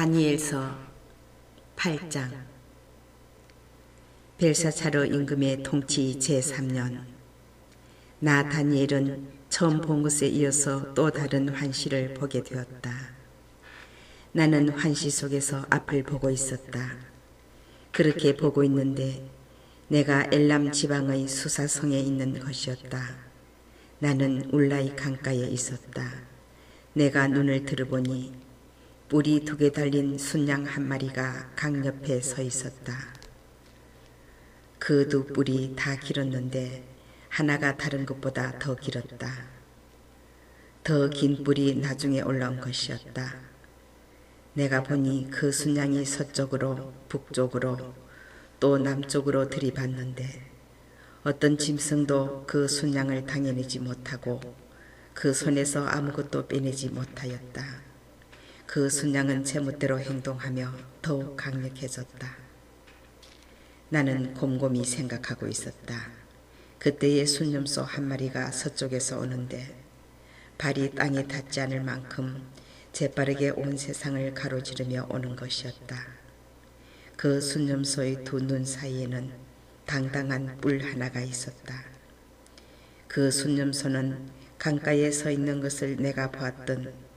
다니엘서 8장. 벨사차르 임금의 통치 제3년, 나 다니엘은 처음 본 것에 이어서 또 다른 환시를 보게 되었다. 나는 환시 속에서 앞을 보고 있었다. 그렇게 보고 있는데 내가 엘람 지방의 수사성에 있는 것이었다. 나는 울라이 강가에 있었다. 내가 눈을 들어보니 뿔이 2개 달린 순양 한 마리가 강 옆에 서 있었다. 그 2뿔이 다 길었는데 하나가 다른 것보다 더 길었다. 더 긴 뿔이 나중에 올라온 것이었다. 내가 보니 그 순양이 서쪽으로, 북쪽으로, 또 남쪽으로 들이받는데 어떤 짐승도 그 순양을 당해내지 못하고 그 손에서 아무것도 빼내지 못하였다. 그 순양은 제멋대로 행동하며 더욱 강력해졌다. 나는 곰곰이 생각하고 있었다. 그때의 순념소 한 마리가 서쪽에서 오는데 발이 땅에 닿지 않을 만큼 재빠르게 온 세상을 가로지르며 오는 것이었다. 그 순념소의 2 눈 사이에는 당당한 뿔 하나가 있었다. 그 순념소는 강가에 서 있는 것을 내가 보았던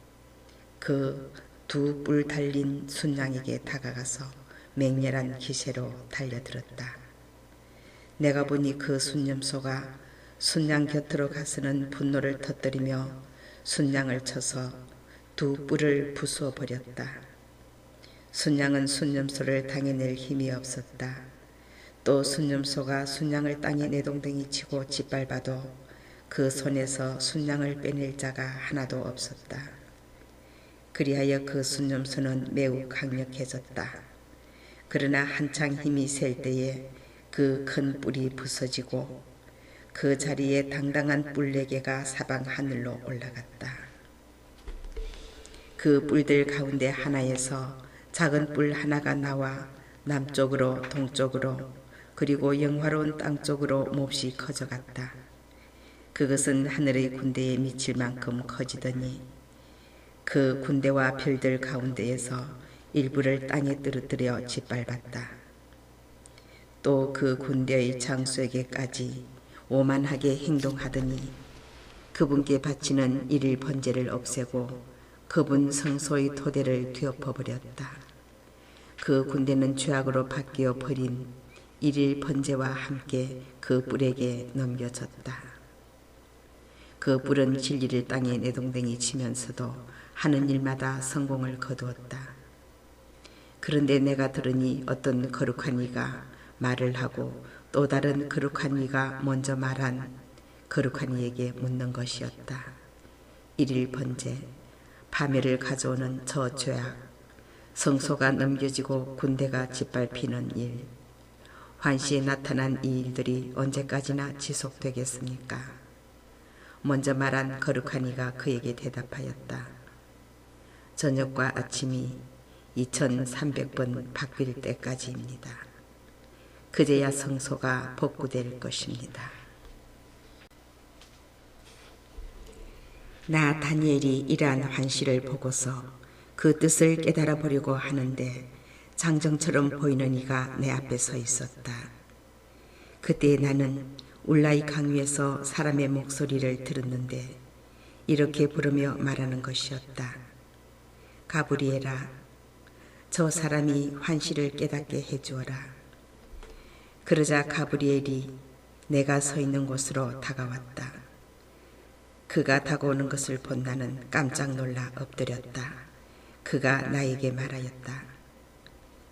그 2 뿔 달린 순양에게 다가가서 맹렬한 기세로 달려들었다. 내가 보니 그 순념소가 순양 곁으로 가서는 분노를 터뜨리며 순양을 쳐서 2 뿔을 부수어 버렸다. 순양은 순념소를 당해낼 힘이 없었다. 또 순념소가 순양을 땅에 내동댕이 치고 짓밟아도 그 손에서 순양을 빼낼 자가 하나도 없었다. 그리하여 그 순념소는 매우 강력해졌다. 그러나 한창 힘이 셀 때에 그 큰 뿔이 부서지고 그 자리에 당당한 뿔 4개가 사방 하늘로 올라갔다. 그 뿔들 가운데 하나에서 작은 뿔 하나가 나와 남쪽으로, 동쪽으로, 그리고 영화로운 땅 쪽으로 몹시 커져갔다. 그것은 하늘의 군대에 미칠 만큼 커지더니 그 군대와 별들 가운데에서 일부를 땅에 떨어뜨려 짓밟았다. 또 그 군대의 장수에게까지 오만하게 행동하더니 그분께 바치는 일일 번제를 없애고 그분 성소의 토대를 뒤엎어버렸다. 그 군대는 죄악으로 바뀌어 버린 일일 번제와 함께 그 뿔에게 넘겨졌다. 그 뿔은 진리를 땅에 내동댕이 치면서도 하는 일마다 성공을 거두었다. 그런데 내가 들으니 어떤 거룩한 이가 말을 하고 또 다른 거룩한 이가 먼저 말한 거룩한 이에게 묻는 것이었다. 일일 번제, 파멸을 가져오는 저 죄악, 성소가 넘겨지고 군대가 짓밟히는 일, 환시에 나타난 이 일들이 언제까지나 지속되겠습니까? 먼저 말한 거룩한 이가 그에게 대답하였다. 저녁과 아침이 2300번 바뀔 때까지입니다. 그제야 성소가 복구될 것입니다. 나 다니엘이 이러한 환시를 보고서 그 뜻을 깨달아 보려고 하는데 장정처럼 보이는 이가 내 앞에 서 있었다. 그때 나는 울라이 강 위에서 사람의 목소리를 들었는데 이렇게 부르며 말하는 것이었다. 가브리엘아, 저 사람이 환시를 깨닫게 해주어라. 그러자 가브리엘이 내가 서 있는 곳으로 다가왔다. 그가 다가오는 것을 본 나는 깜짝 놀라 엎드렸다. 그가 나에게 말하였다.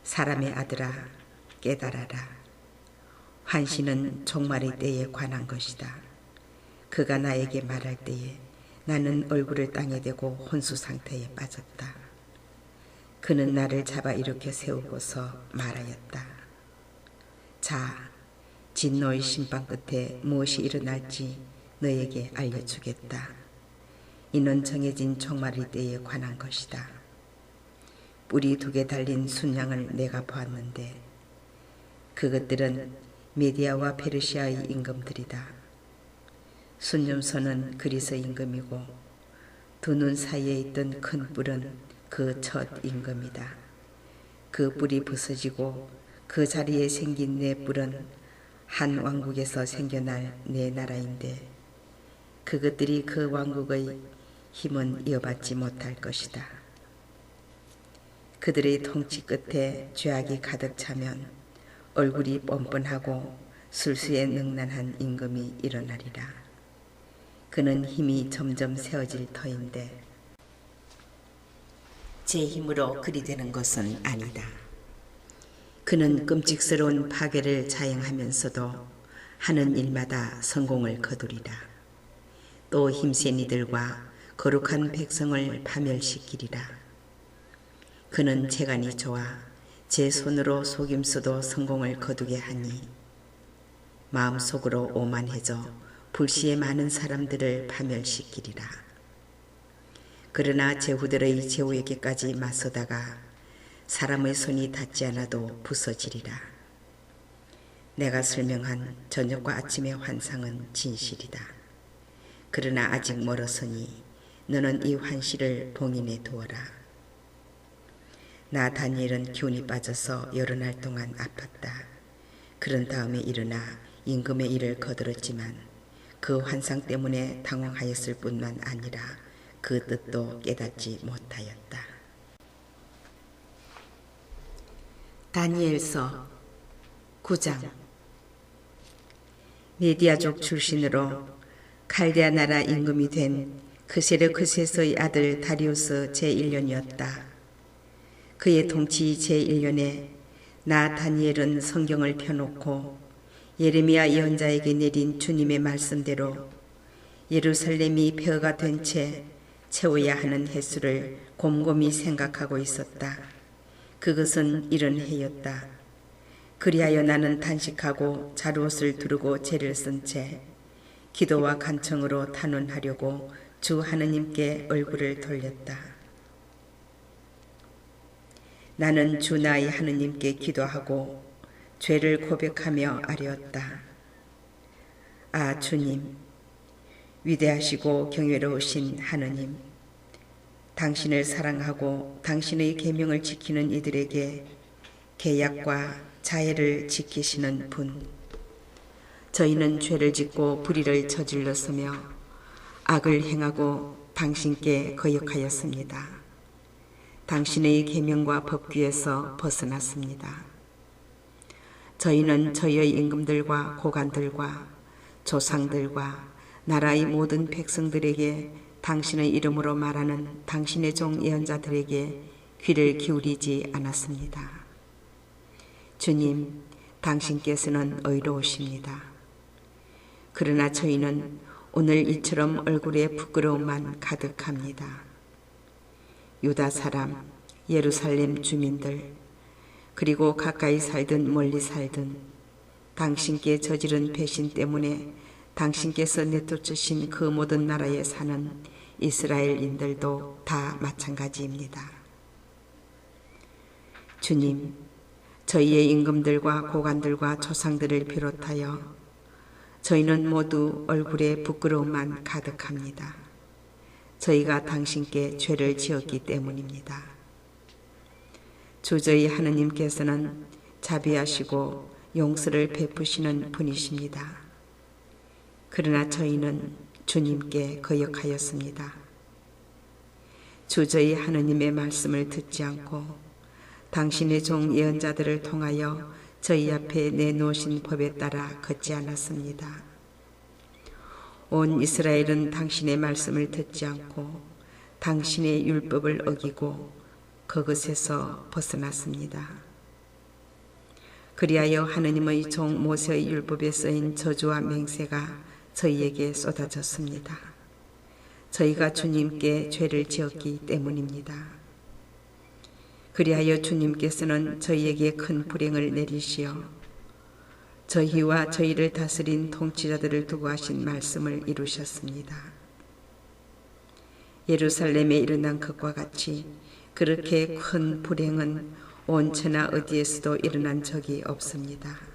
사람의 아들아, 깨달아라. 환시는 종말의 때에 관한 것이다. 그가 나에게 말할 때에 나는 얼굴을 땅에 대고 혼수 상태에 빠졌다. 그는 나를 잡아 일으켜 세우고서 말하였다. 자, 진노의 심판 끝에 무엇이 일어날지 너에게 알려주겠다. 이는 정해진 종말의 때에 관한 것이다. 뿔이 2개 달린 순양을 내가 보았는데 그것들은 메디아와 페르시아의 임금들이다. 순념소는 그리스 임금이고 2 눈 사이에 있던 큰 뿔은 그 첫 임금이다. 그 뿔이 부서지고 그 자리에 생긴 내 뿔은 한 왕국에서 생겨날 내 나라인데 그것들이 그 왕국의 힘은 이어받지 못할 것이다. 그들의 통치 끝에 죄악이 가득 차면 얼굴이 뻔뻔하고 술수에 능란한 임금이 일어나리라. 그는 힘이 점점 세어질 터인데 제 힘으로 그리 되는 것은 아니다. 그는 끔찍스러운 파괴를 자행하면서도 하는 일마다 성공을 거두리라. 또 힘센 이들과 거룩한 백성을 파멸시키리라. 그는 재간이 좋아 제 손으로 속임수도 성공을 거두게 하니 마음속으로 오만해져 불시에 많은 사람들을 파멸시키리라. 그러나 제후들의 제후에게까지 맞서다가 사람의 손이 닿지 않아도 부서지리라. 내가 설명한 저녁과 아침의 환상은 진실이다. 그러나 아직 멀었으니 너는 이 환시를 봉인해 두어라. 나 다니엘은 기운이 빠져서 여러 날 동안 아팠다. 그런 다음에 일어나 임금의 일을 거들었지만 그 환상 때문에 당황하였을 뿐만 아니라 그 뜻도 깨닫지 못하였다. 다니엘서 9장. 메디아족 출신으로 칼데아 나라 임금이 된 그세르크세스의 아들 다리우스 제1년이었다. 그의 통치 제1년에 나 다니엘은 성경을 펴놓고 예레미야 예언자에게 내린 주님의 말씀대로 예루살렘이 폐허가 된 채 채워야 하는 횟수를 곰곰이 생각하고 있었다. 그것은 이런 해였다. 그리하여 나는 단식하고 자루옷을 두르고 제를 쓴 채 기도와 간청으로 탄원하려고 주 하느님께 얼굴을 돌렸다. 나는 주 나의 하느님께 기도하고 죄를 고백하며 아뢰었다. 아 주님, 위대하시고 경외로우신 하느님, 당신을 사랑하고 당신의 계명을 지키는 이들에게 계약과 자애를 지키시는 분. 저희는 죄를 짓고 불의를 저질렀으며 악을 행하고 당신께 거역하였습니다. 당신의 계명과 법규에서 벗어났습니다. 저희는 저희의 임금들과 고관들과 조상들과 나라의 모든 백성들에게 당신의 이름으로 말하는 당신의 종 예언자들에게 귀를 기울이지 않았습니다. 주님, 당신께서는 의로우십니다. 그러나 저희는 오늘 이처럼 얼굴에 부끄러움만 가득합니다. 유다 사람, 예루살렘 주민들, 그리고 가까이 살든 멀리 살든 당신께 저지른 배신 때문에 당신께서 내쫓으신 그 모든 나라에 사는 이스라엘인들도 다 마찬가지입니다. 주님, 저희의 임금들과 고관들과 조상들을 비롯하여 저희는 모두 얼굴에 부끄러움만 가득합니다. 저희가 당신께 죄를 지었기 때문입니다. 주 저희 하느님께서는 자비하시고 용서를 베푸시는 분이십니다. 그러나 저희는 주님께 거역하였습니다. 주 저희 하느님의 말씀을 듣지 않고 당신의 종 예언자들을 통하여 저희 앞에 내놓으신 법에 따라 걷지 않았습니다. 온 이스라엘은 당신의 말씀을 듣지 않고 당신의 율법을 어기고 그것에서 벗어났습니다. 그리하여 하느님의 종 모세의 율법에 쓰인 저주와 맹세가 저희에게 쏟아졌습니다. 저희가 주님께 죄를 지었기 때문입니다. 그리하여 주님께서는 저희에게 큰 불행을 내리시어 저희와 저희를 다스린 통치자들을 두고 하신 말씀을 이루셨습니다. 예루살렘에 일어난 것과 같이 그렇게 큰 불행은 온 천하 어디에서도 일어난 적이 없습니다.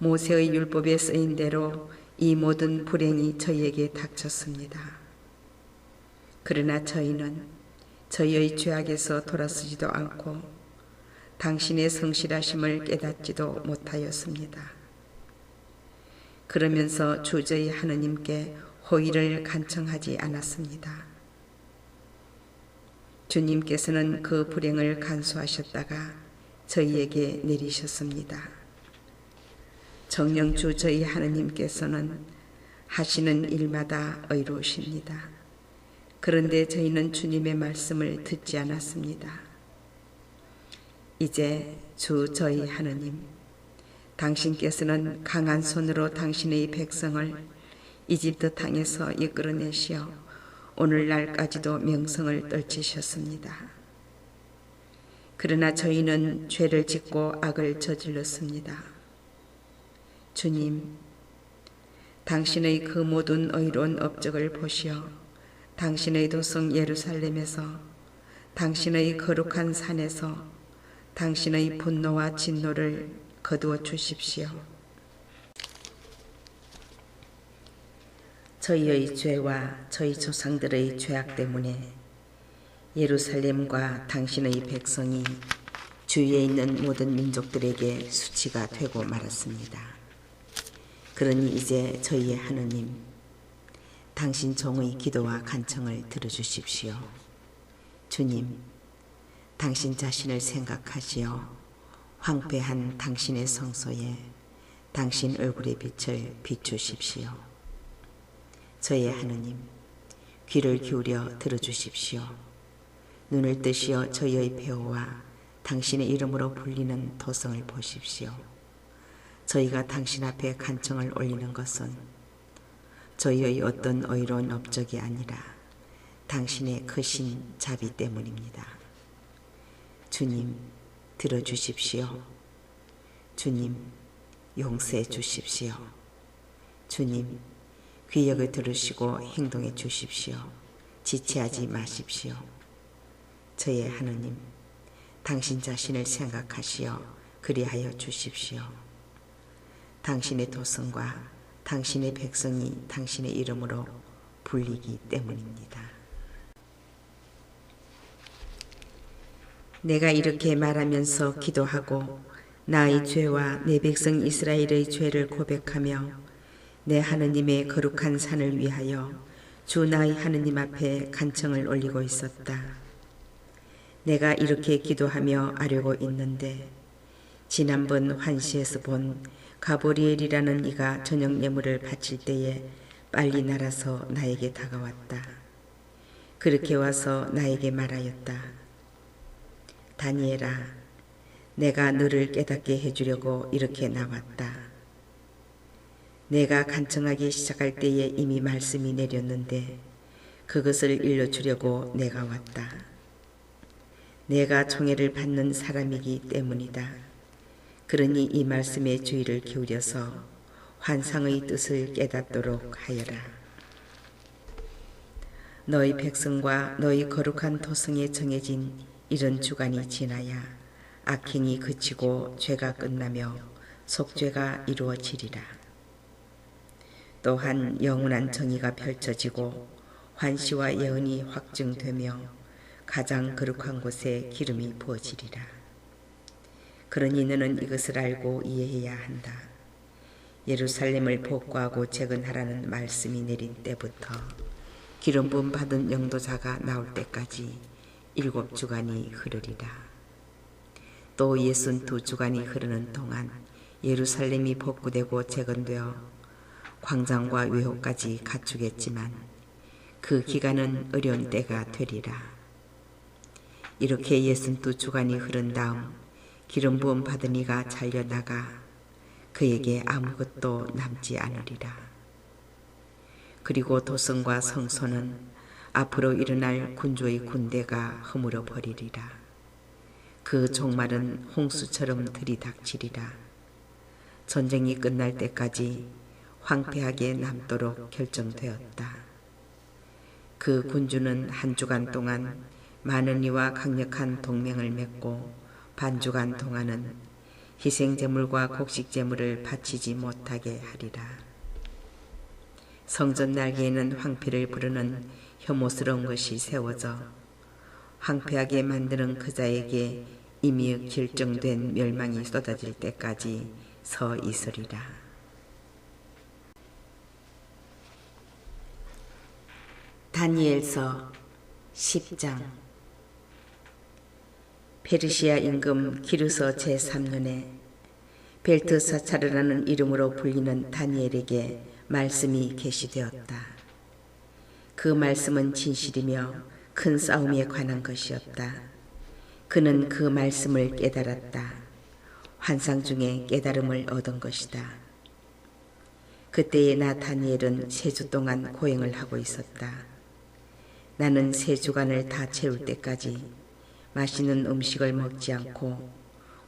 모세의 율법에 쓰인 대로 이 모든 불행이 저희에게 닥쳤습니다. 그러나 저희는 저희의 죄악에서 돌아서지도 않고 당신의 성실하심을 깨닫지도 못하였습니다. 그러면서 주 저희 하느님께 호의를 간청하지 않았습니다. 주님께서는 그 불행을 간수하셨다가 저희에게 내리셨습니다. 정녕 주 저희 하느님께서는 하시는 일마다 의로우십니다. 그런데 저희는 주님의 말씀을 듣지 않았습니다. 이제 주 저희 하느님, 당신께서는 강한 손으로 당신의 백성을 이집트 땅에서 이끌어내시어 오늘날까지도 명성을 떨치셨습니다. 그러나 저희는 죄를 짓고 악을 저질렀습니다. 주님, 당신의 그 모든 의로운 업적을 보시어 당신의 도성 예루살렘에서 당신의 거룩한 산에서 당신의 분노와 진노를 거두어 주십시오. 저희의 죄와 저희 조상들의 죄악 때문에 예루살렘과 당신의 백성이 주위에 있는 모든 민족들에게 수치가 되고 말았습니다. 그러니 이제 저희의 하느님, 당신 종의 기도와 간청을 들어주십시오. 주님, 당신 자신을 생각하시어 황폐한 당신의 성소에 당신 얼굴의 빛을 비추십시오. 저의 하느님, 귀를 기울여 들어주십시오. 눈을 뜨시어 저희의 배후와 당신의 이름으로 불리는 도성을 보십시오. 저희가 당신 앞에 간청을 올리는 것은 저희의 어떤 의로운 업적이 아니라 당신의 크신 자비 때문입니다. 주님, 들어주십시오. 주님, 용서해 주십시오. 주님, 귀역을 들으시고 행동해 주십시오. 지체하지 마십시오. 저의 하느님, 당신 자신을 생각하시어 그리하여 주십시오. 당신의 도성과 당신의 백성이 당신의 이름으로 불리기 때문입니다. 내가 이렇게 말하면서 기도하고 나의 죄와 내 백성 이스라엘의 죄를 고백하며 내 하느님의 거룩한 산을 위하여 주 나의 하느님 앞에 간청을 올리고 있었다. 내가 이렇게 기도하며 아뢰고 있는데 지난번 환시에서 본 가브리엘이라는 이가 저녁 예물을 바칠 때에 빨리 날아서 나에게 다가왔다. 그렇게 와서 나에게 말하였다. 다니엘아, 내가 너를 깨닫게 해주려고 이렇게 나왔다. 내가 간청하기 시작할 때에 이미 말씀이 내렸는데 그것을 일러주려고 내가 왔다. 내가 총애를 받는 사람이기 때문이다. 그러니 이 말씀에 주의를 기울여서 환상의 뜻을 깨닫도록 하여라. 너희 백성과 너희 거룩한 토성에 정해진 이런 주간이 지나야 악행이 그치고 죄가 끝나며 속죄가 이루어지리라. 또한 영원한 정의가 펼쳐지고 환시와 예언이 확증되며 가장 거룩한 곳에 기름이 부어지리라. 그러니 너는 이것을 알고 이해해야 한다. 예루살렘을 복구하고 재건하라는 말씀이 내린 때부터 기름 부음 받은 영도자가 나올 때까지 7주간이 흐르리라. 또 62주간이 흐르는 동안 예루살렘이 복구되고 재건되어 광장과 외호까지 갖추겠지만 그 기간은 어려운 때가 되리라. 이렇게 62주간이 흐른 다음 기름 부음 받은 이가 잘려나가 그에게 아무것도 남지 않으리라. 그리고 도성과 성소는 앞으로 일어날 군주의 군대가 허물어 버리리라. 그 종말은 홍수처럼 들이닥치리라. 전쟁이 끝날 때까지 황폐하게 남도록 결정되었다. 그 군주는 한 주간 동안 많은 이와 강력한 동맹을 맺고 반주간 동안은 희생제물과 곡식제물을 바치지 못하게 하리라. 성전 날개에는 황피를 부르는 혐오스러운 것이 세워져 황폐하게 만드는 그자에게 이미 결정된 멸망이 쏟아질 때까지 서 있으리라. 다니엘서 10장. 페르시아 임금 기르서 제3년에 벨트사차르라는 이름으로 불리는 다니엘에게 말씀이 계시되었다. 그 말씀은 진실이며 큰 싸움에 관한 것이었다. 그는 그 말씀을 깨달았다. 환상 중에 깨달음을 얻은 것이다. 그때에 나 다니엘은 3주 동안 고행을 하고 있었다. 나는 3주간을 다 채울 때까지 맛있는 음식을 먹지 않고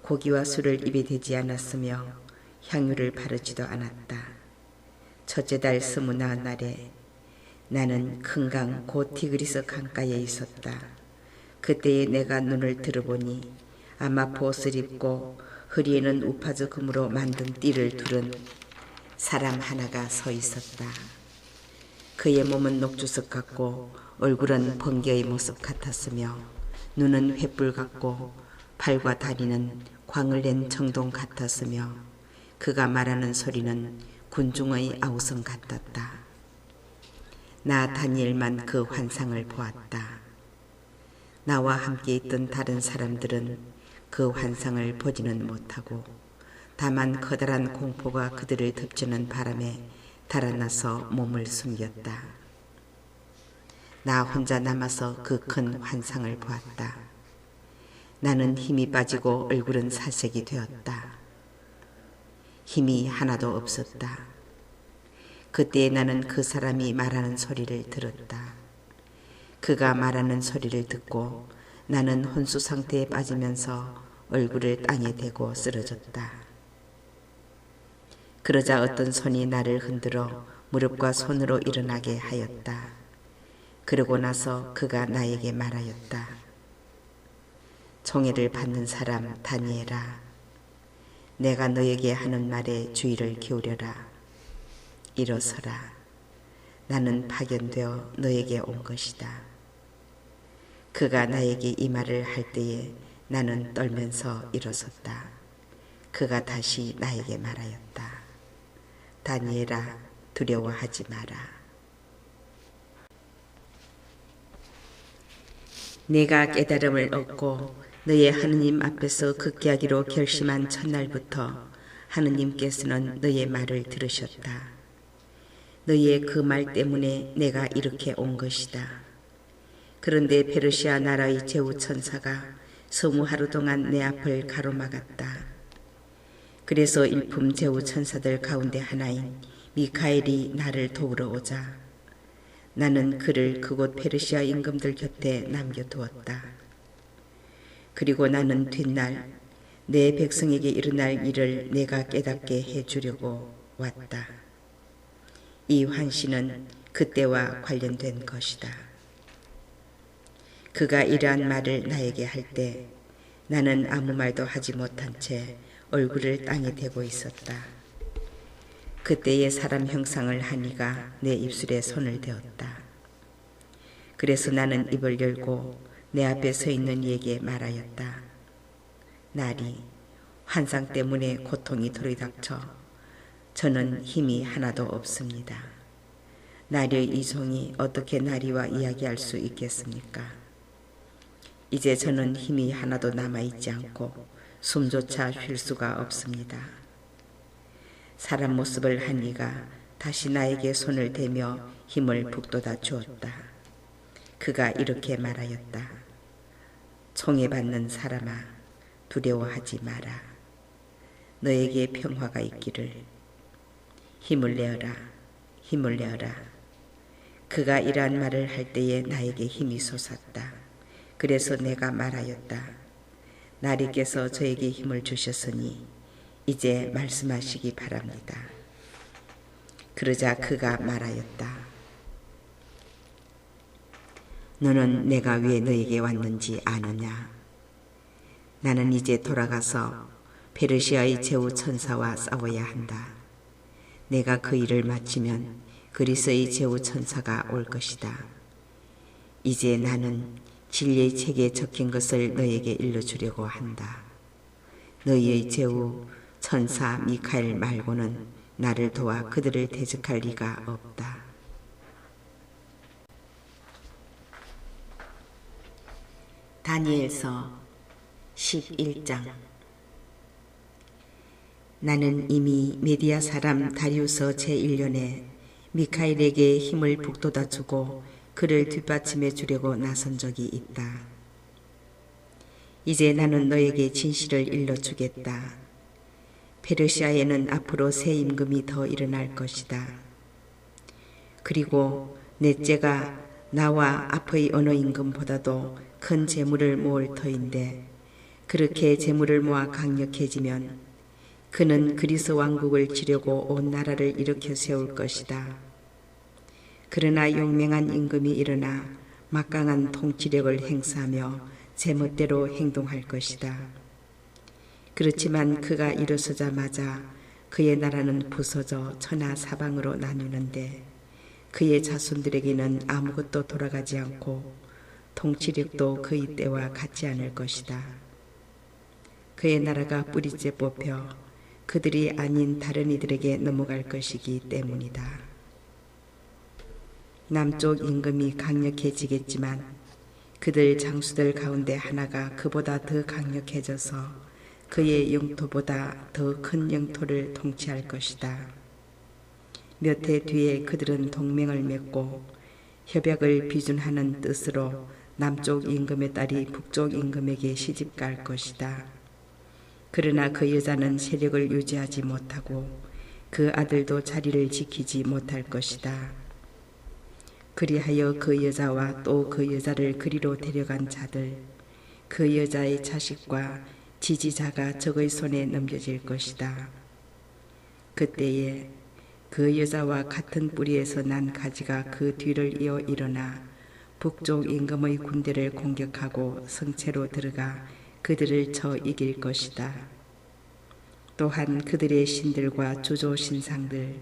고기와 술을 입에 대지 않았으며 향유를 바르지도 않았다. 첫째 달 29날에 나는 큰 강 곧 티그리스 강가에 있었다. 그때에 내가 눈을 들어보니 아마포 옷을 입고 허리에는 우파즈 금으로 만든 띠를 두른 사람 하나가 서 있었다. 그의 몸은 녹주석 같고 얼굴은 번개의 모습 같았으며 눈은 횃불 같고 팔과 다리는 광을 낸 청동 같았으며 그가 말하는 소리는 군중의 아우성 같았다. 나 다니엘만 그 환상을 보았다. 나와 함께 있던 다른 사람들은 그 환상을 보지는 못하고 다만 커다란 공포가 그들을 덮치는 바람에 달아나서 몸을 숨겼다. 나 혼자 남아서 그 큰 환상을 보았다. 나는 힘이 빠지고 얼굴은 사색이 되었다. 힘이 하나도 없었다. 그때 나는 그 사람이 말하는 소리를 들었다. 그가 말하는 소리를 듣고 나는 혼수 상태에 빠지면서 얼굴을 땅에 대고 쓰러졌다. 그러자 어떤 손이 나를 흔들어 무릎과 손으로 일어나게 하였다. 그러고 나서 그가 나에게 말하였다. 총애를 받는 사람 다니엘아, 내가 너에게 하는 말에 주의를 기울여라. 일어서라. 나는 파견되어 너에게 온 것이다. 그가 나에게 이 말을 할 때에 나는 떨면서 일어섰다. 그가 다시 나에게 말하였다. 다니엘아, 두려워하지 마라. 내가 깨달음을 얻고 너의 하느님 앞에서 극기하기로 결심한 첫날부터 하느님께서는 너의 말을 들으셨다. 너의 그 말 때문에 내가 이렇게 온 것이다. 그런데 페르시아 나라의 제후 천사가 20하루 동안 내 앞을 가로막았다. 그래서 일품 제후 천사들 가운데 하나인 미카엘이 나를 도우러 오자 나는 그를 그곳 페르시아 임금들 곁에 남겨두었다. 그리고 나는 뒷날 내 백성에게 일어날 일을 내가 깨닫게 해주려고 왔다. 이 환시는 그때와 관련된 것이다. 그가 이러한 말을 나에게 할 때 나는 아무 말도 하지 못한 채 얼굴을 땅에 대고 있었다. 그때의 사람 형상을 한 이가 내 입술에 손을 대었다. 그래서 나는 입을 열고 내 앞에 서 있는 이에게 말하였다. 나리, 환상 때문에 고통이 들이닥쳐 저는 힘이 하나도 없습니다. 나리의 이 종이 어떻게 나리와 이야기할 수 있겠습니까? 이제 저는 힘이 하나도 남아있지 않고 숨조차 쉴 수가 없습니다. 사람 모습을 한 이가 다시 나에게 손을 대며 힘을 북돋아 주었다. 그가 이렇게 말하였다. 총애받는 사람아, 두려워하지 마라. 너에게 평화가 있기를. 힘을 내어라, 힘을 내어라. 그가 이러한 말을 할 때에 나에게 힘이 솟았다. 그래서 내가 말하였다. 나리께서 저에게 힘을 주셨으니 이제 말씀하시기 바랍니다. 그러자 그가 말하였다. 너는 내가 왜 너에게 왔는지 아느냐? 나는 이제 돌아가서 페르시아의 제후 천사와 싸워야 한다. 내가 그 일을 마치면 그리스의 제후 천사가 올 것이다. 이제 나는 진리의 책에 적힌 것을 너에게 일러주려고 한다. 너희의 제후 천사 미카엘 말고는 나를 도와 그들을 대적할 리가 없다. 다니엘서 11장. 나는 이미 메디아 사람 다리우스 제1년에 미카엘에게 힘을 북돋아 주고 그를 뒷받침해 주려고 나선 적이 있다. 이제 나는 너에게 진실을 일러주겠다. 페르시아에는 앞으로 새 임금이 더 일어날 것이다. 그리고 넷째가 나와 앞의 어느 임금보다도 큰 재물을 모을 터인데 그렇게 재물을 모아 강력해지면 그는 그리스 왕국을 치려고 온 나라를 일으켜 세울 것이다. 그러나 용맹한 임금이 일어나 막강한 통치력을 행사하며 제멋대로 행동할 것이다. 그렇지만 그가 일어서자마자 그의 나라는 부서져 천하 사방으로 나뉘는데 그의 자손들에게는 아무것도 돌아가지 않고 통치력도 그의 때와 같지 않을 것이다. 그의 나라가 뿌리째 뽑혀 그들이 아닌 다른 이들에게 넘어갈 것이기 때문이다. 남쪽 임금이 강력해지겠지만 그들 장수들 가운데 하나가 그보다 더 강력해져서 그의 영토보다 더 큰 영토를 통치할 것이다. 몇 해 뒤에 그들은 동맹을 맺고 협약을 비준하는 뜻으로 남쪽 임금의 딸이 북쪽 임금에게 시집갈 것이다. 그러나 그 여자는 세력을 유지하지 못하고 그 아들도 자리를 지키지 못할 것이다. 그리하여 그 여자와 또 그 여자를 그리로 데려간 자들, 그 여자의 자식과 지지자가 적의 손에 넘겨질 것이다. 그때에 그 여자와 같은 뿌리에서 난 가지가 그 뒤를 이어 일어나 북쪽 임금의 군대를 공격하고 성체로 들어가 그들을 쳐 이길 것이다. 또한 그들의 신들과 주조 신상들,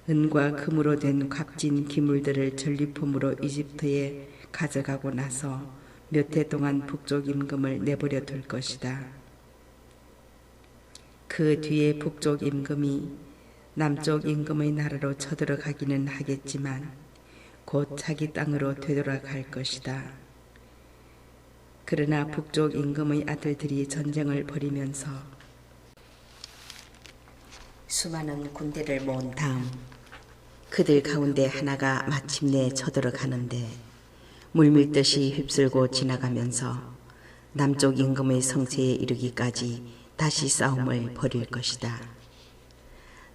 은과 금으로 된 값진 기물들을 전리품으로 이집트에 가져가고 나서 몇 해 동안 북쪽 임금을 내버려 둘 것이다. 그 뒤에 북쪽 임금이 남쪽 임금의 나라로 쳐들어가기는 하겠지만 곧 자기 땅으로 되돌아갈 것이다. 그러나 북쪽 임금의 아들들이 전쟁을 벌이면서 수많은 군대를 모은 다음 그들 가운데 하나가 마침내 쳐들어가는데 물밀듯이 휩쓸고 지나가면서 남쪽 임금의 성체에 이르기까지 다시 싸움을 벌일 것이다.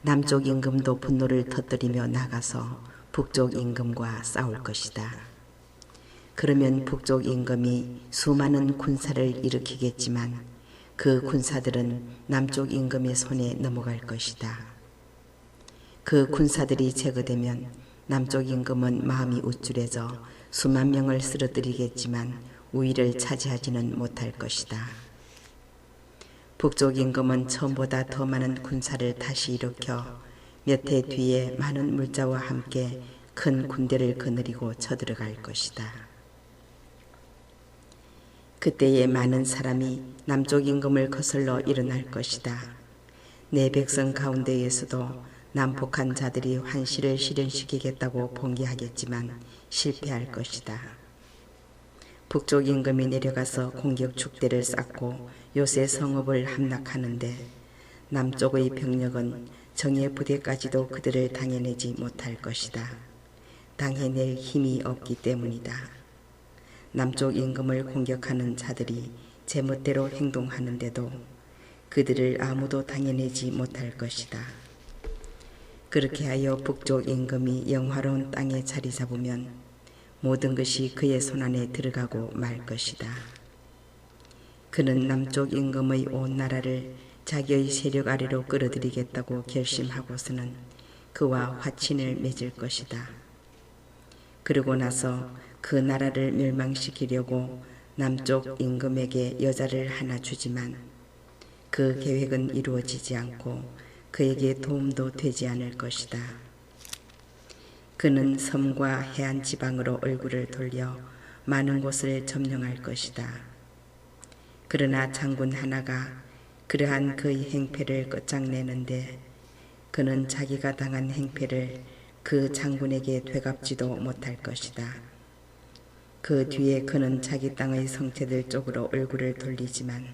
남쪽 임금도 분노를 터뜨리며 나가서 북쪽 임금과 싸울 것이다. 그러면 북쪽 임금이 수많은 군사를 일으키겠지만 그 군사들은 남쪽 임금의 손에 넘어갈 것이다. 그 군사들이 제거되면 남쪽 임금은 마음이 우쭐해져 수만 명을 쓰러뜨리겠지만 우위를 차지하지는 못할 것이다. 북쪽 임금은 처음보다 더 많은 군사를 다시 일으켜 몇 해 뒤에 많은 물자와 함께 큰 군대를 거느리고 쳐들어갈 것이다. 그때에 많은 사람이 남쪽 임금을 거슬러 일어날 것이다. 내 백성 가운데에서도 남북한 자들이 환시를 실현시키겠다고 봉기하겠지만 실패할 것이다. 북쪽 임금이 내려가서 공격 축대를 쌓고 요새 성읍을 함락하는데 남쪽의 병력은 정예 부대까지도 그들을 당해내지 못할 것이다. 당해낼 힘이 없기 때문이다. 남쪽 임금을 공격하는 자들이 제멋대로 행동하는데도 그들을 아무도 당해내지 못할 것이다. 그렇게 하여 북쪽 임금이 영화로운 땅에 자리 잡으면 모든 것이 그의 손안에 들어가고 말 것이다. 그는 남쪽 임금의 온 나라를 자기의 세력 아래로 끌어들이겠다고 결심하고서는 그와 화친을 맺을 것이다. 그러고 나서 그 나라를 멸망시키려고 남쪽 임금에게 여자를 하나 주지만 그 계획은 이루어지지 않고 그에게 도움도 되지 않을 것이다. 그는 섬과 해안 지방으로 얼굴을 돌려 많은 곳을 점령할 것이다. 그러나 장군 하나가 그러한 그의 행패를 끝장내는데 그는 자기가 당한 행패를 그 장군에게 되갚지도 못할 것이다. 그 뒤에 그는 자기 땅의 성체들 쪽으로 얼굴을 돌리지만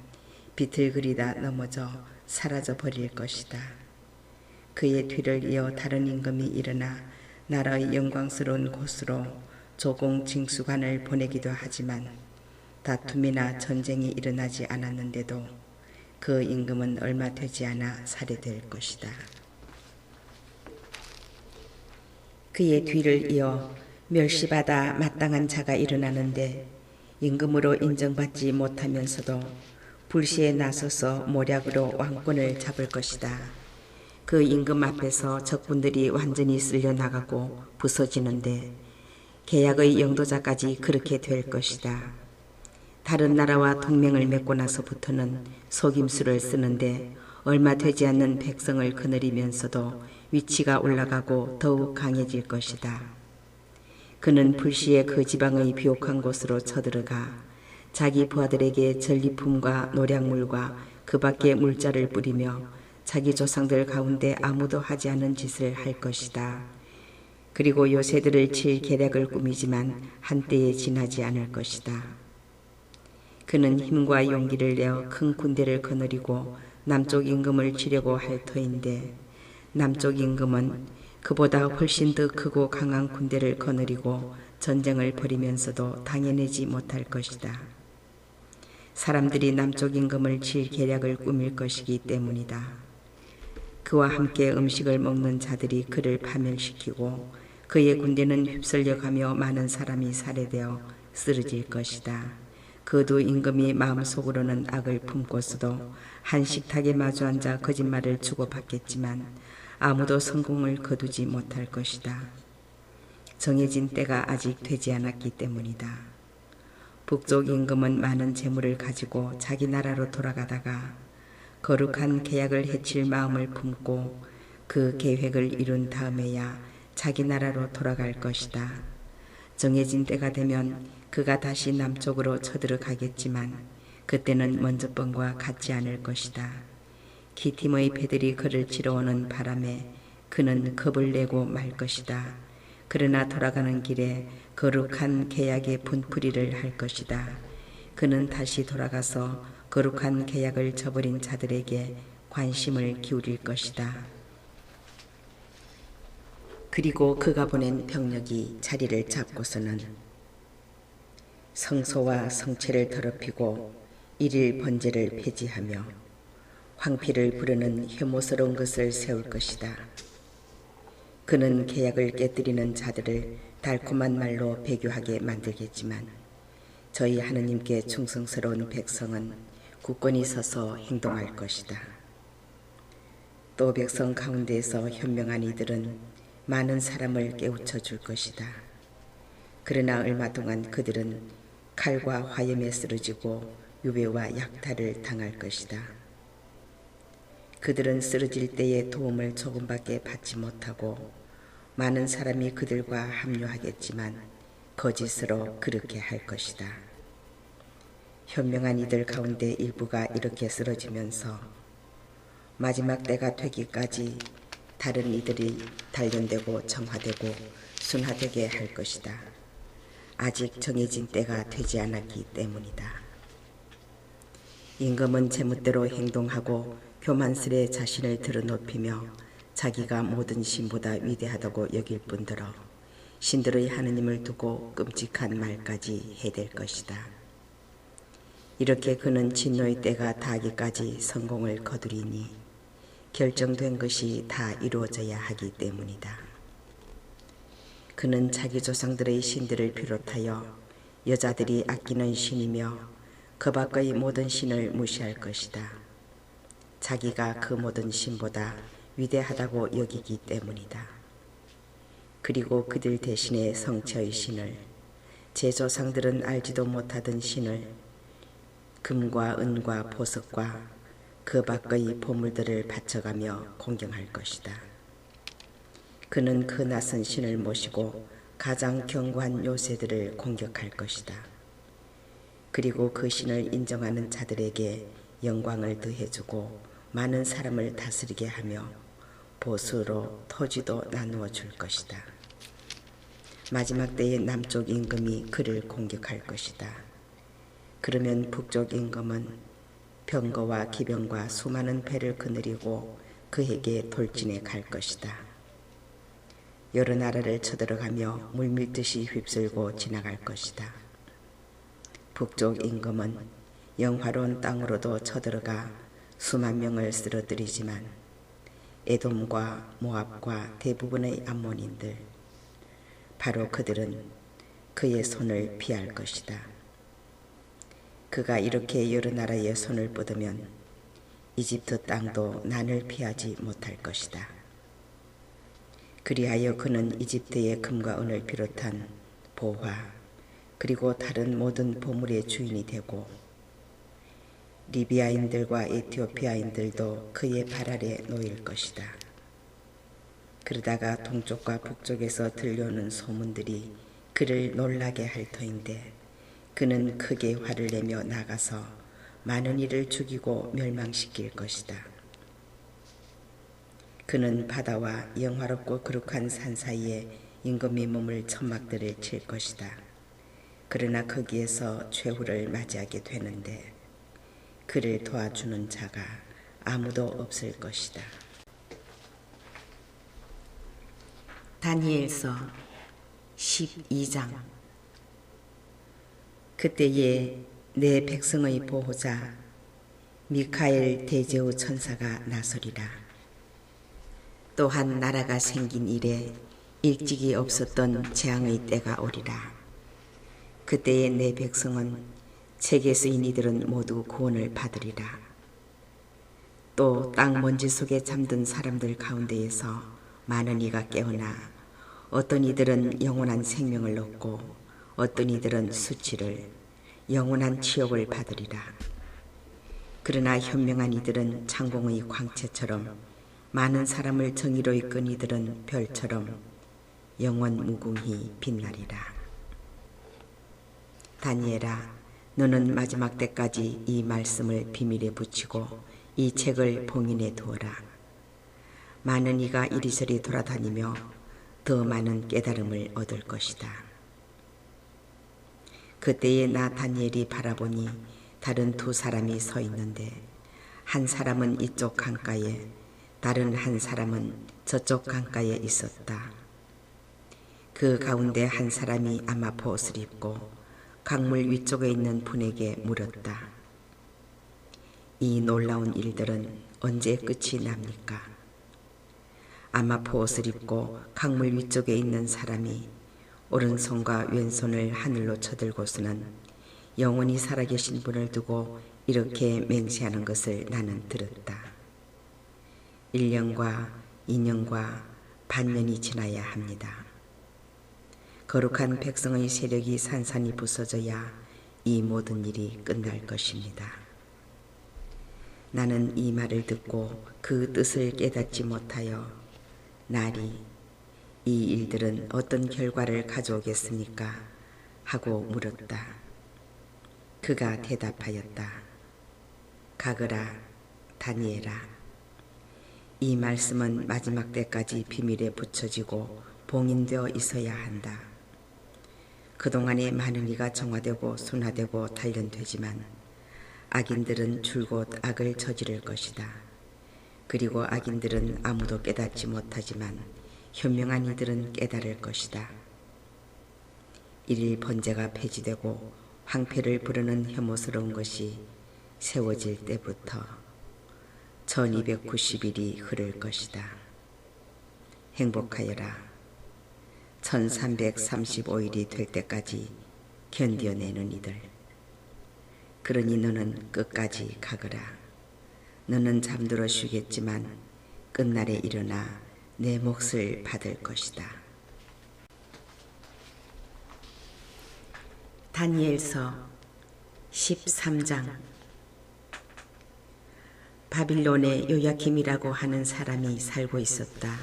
비틀거리다 넘어져 사라져 버릴 것이다. 그의 뒤를 이어 다른 임금이 일어나 나라의 영광스러운 곳으로 조공 징수관을 보내기도 하지만 다툼이나 전쟁이 일어나지 않았는데도 그 임금은 얼마 되지 않아 살해될 것이다. 그의 뒤를 이어 멸시받아 마땅한 자가 일어나는데 임금으로 인정받지 못하면서도 불시에 나서서 모략으로 왕권을 잡을 것이다. 그 임금 앞에서 적군들이 완전히 쓸려나가고 부서지는데 계약의 영도자까지 그렇게 될 것이다. 다른 나라와 동맹을 맺고 나서부터는 속임수를 쓰는데 얼마 되지 않는 백성을 거느리면서도 위치가 올라가고 더욱 강해질 것이다. 그는 불시에 그 지방의 비옥한 곳으로 쳐들어가 자기 부하들에게 전리품과 노량물과 그 밖에 물자를 뿌리며 자기 조상들 가운데 아무도 하지 않은 짓을 할 것이다. 그리고 요새들을 칠 계략을 꾸미지만 한때에 지나지 않을 것이다. 그는 힘과 용기를 내어 큰 군대를 거느리고 남쪽 임금을 치려고 할 터인데 남쪽 임금은 그보다 훨씬 더 크고 강한 군대를 거느리고 전쟁을 벌이면서도 당해내지 못할 것이다. 사람들이 남쪽 임금을 칠 계략을 꾸밀 것이기 때문이다. 그와 함께 음식을 먹는 자들이 그를 파멸시키고 그의 군대는 휩쓸려가며 많은 사람이 살해되어 쓰러질 것이다. 그도 임금이 마음속으로는 악을 품고서도 한 식탁에 마주 앉아 거짓말을 주고받겠지만 아무도 성공을 거두지 못할 것이다. 정해진 때가 아직 되지 않았기 때문이다. 북쪽 임금은 많은 재물을 가지고 자기 나라로 돌아가다가 거룩한 계약을 해칠 마음을 품고 그 계획을 이룬 다음에야 자기 나라로 돌아갈 것이다. 정해진 때가 되면 그가 다시 남쪽으로 쳐들어가겠지만 그때는 먼저 번과 같지 않을 것이다. 기팀의 배들이 그를 치러 오는 바람에 그는 겁을 내고 말 것이다. 그러나 돌아가는 길에 거룩한 계약의 분풀이를 할 것이다. 그는 다시 돌아가서 거룩한 계약을 저버린 자들에게 관심을 기울일 것이다. 그리고 그가 보낸 병력이 자리를 잡고서는 성소와 성체를 더럽히고 일일 번제를 폐지하며 황피를 부르는 혐오스러운 것을 세울 것이다. 그는 계약을 깨뜨리는 자들을 달콤한 말로 배교하게 만들겠지만 저희 하느님께 충성스러운 백성은 굳건히 서서 행동할 것이다. 또 백성 가운데에서 현명한 이들은 많은 사람을 깨우쳐 줄 것이다. 그러나 얼마 동안 그들은 칼과 화염에 쓰러지고 유배와 약탈을 당할 것이다. 그들은 쓰러질 때에 도움을 조금밖에 받지 못하고 많은 사람이 그들과 합류하겠지만 거짓으로 그렇게 할 것이다. 현명한 이들 가운데 일부가 이렇게 쓰러지면서 마지막 때가 되기까지 다른 이들이 단련되고 정화되고 순화되게 할 것이다. 아직 정해진 때가 되지 않았기 때문이다. 임금은 제멋대로 행동하고 교만스레 자신을 드러높이며 자기가 모든 신보다 위대하다고 여길 뿐더러 신들의 하느님을 두고 끔찍한 말까지 해댈 것이다. 이렇게 그는 진노의 때가 닿기까지 성공을 거두리니 결정된 것이 다 이루어져야 하기 때문이다. 그는 자기 조상들의 신들을 비롯하여 여자들이 아끼는 신이며 그 밖의 모든 신을 무시할 것이다. 자기가 그 모든 신보다 위대하다고 여기기 때문이다. 그리고 그들 대신에 성체의 신을, 제 조상들은 알지도 못하던 신을, 금과 은과 보석과 그 밖의 보물들을 바쳐가며 공경할 것이다. 그는 그 낯선 신을 모시고 가장 견고한 요새들을 공격할 것이다. 그리고 그 신을 인정하는 자들에게 영광을 더해주고 많은 사람을 다스리게 하며 보수로 토지도 나누어 줄 것이다. 마지막 때에 남쪽 임금이 그를 공격할 것이다. 그러면 북쪽 임금은 병거와 기병과 수많은 배를 거느리고 그에게 돌진해 갈 것이다. 여러 나라를 쳐들어가며 물밀듯이 휩쓸고 지나갈 것이다. 북쪽 임금은 영화로운 땅으로도 쳐들어가 수만 명을 쓰러뜨리지만 에돔과 모압과 대부분의 암몬인들, 바로 그들은 그의 손을 피할 것이다. 그가 이렇게 여러 나라의 손을 뻗으면 이집트 땅도 난을 피하지 못할 것이다. 그리하여 그는 이집트의 금과 은을 비롯한 보화 그리고 다른 모든 보물의 주인이 되고 리비아인들과 에티오피아인들도 그의 발 아래 놓일 것이다. 그러다가 동쪽과 북쪽에서 들려오는 소문들이 그를 놀라게 할 터인데 그는 크게 화를 내며 나가서 많은 이를 죽이고 멸망시킬 것이다. 그는 바다와 영화롭고 거룩한 산 사이에 임금이 머물 천막들을 칠 것이다. 그러나 거기에서 최후를 맞이하게 되는데 그를 도와주는 자가 아무도 없을 것이다. 다니엘서 12장. 그때에 내 백성의 보호자 미카엘 대제후 천사가 나서리라. 또한 나라가 생긴 이래 일찍이 없었던 재앙의 때가 오리라. 그때에 내 백성은 책에 쓰인 이들은 모두 구원을 받으리라. 또 땅 먼지 속에 잠든 사람들 가운데에서 많은 이가 깨어나 어떤 이들은 영원한 생명을 얻고 어떤 이들은 수치를 영원한 치욕을 받으리라. 그러나 현명한 이들은 창공의 광채처럼 많은 사람을 정의로 이끈 이들은 별처럼 영원 무궁히 빛나리라. 다니엘아, 너는 마지막 때까지 이 말씀을 비밀에 붙이고 이 책을 봉인해 두어라. 많은 이가 이리저리 돌아다니며 더 많은 깨달음을 얻을 것이다. 그때에 나 다니엘이 바라보니 다른 두 사람이 서 있는데 한 사람은 이쪽 강가에 다른 한 사람은 저쪽 강가에 있었다. 그 가운데 한 사람이 아마포 옷을 입고 강물 위쪽에 있는 분에게 물었다. 이 놀라운 일들은 언제 끝이 납니까? 아마포 옷을 입고 강물 위쪽에 있는 사람이 오른손과 왼손을 하늘로 쳐들고서는 영원히 살아계신 분을 두고 이렇게 맹세하는 것을 나는 들었다. 1년과 2년과 반년이 지나야 합니다. 거룩한 백성의 세력이 산산이 부서져야 이 모든 일이 끝날 것입니다. 나는 이 말을 듣고 그 뜻을 깨닫지 못하여 날이 이 일들은 어떤 결과를 가져오겠습니까? 하고 물었다. 그가 대답하였다. 가거라, 다니엘아. 이 말씀은 마지막 때까지 비밀에 붙여지고 봉인되어 있어야 한다. 그동안에 많은 이가 정화되고 순화되고 단련되지만 악인들은 줄곧 악을 저지를 것이다. 그리고 악인들은 아무도 깨닫지 못하지만 현명한 이들은 깨달을 것이다. 일일 번제가 폐지되고 황폐를 부르는 혐오스러운 것이 세워질 때부터 1290일이 흐를 것이다. 행복하여라. 1335일이 될 때까지 견뎌내는 이들. 그러니 너는 끝까지 가거라. 너는 잠들어 쉬겠지만 끝날에 일어나 내 몫을 받을 것이다. 다니엘서 13장. 바빌론에 요야김이라고 하는 사람이 살고 있었다.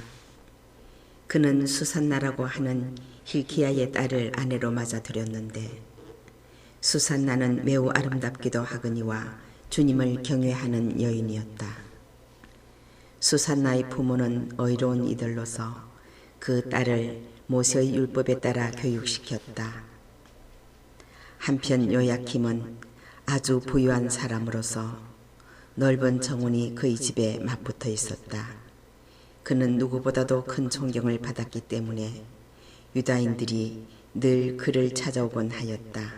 그는 수산나라고 하는 힐키야의 딸을 아내로 맞아들였는데 수산나는 매우 아름답기도 하거니와 주님을 경외하는 여인이었다. 수산나의 부모는 의로운 이들로서 그 딸을 모세의 율법에 따라 교육시켰다. 한편 요야킴은 아주 부유한 사람으로서 넓은 정원이 그의 집에 맞붙어 있었다. 그는 누구보다도 큰 존경을 받았기 때문에 유다인들이 늘 그를 찾아오곤 하였다.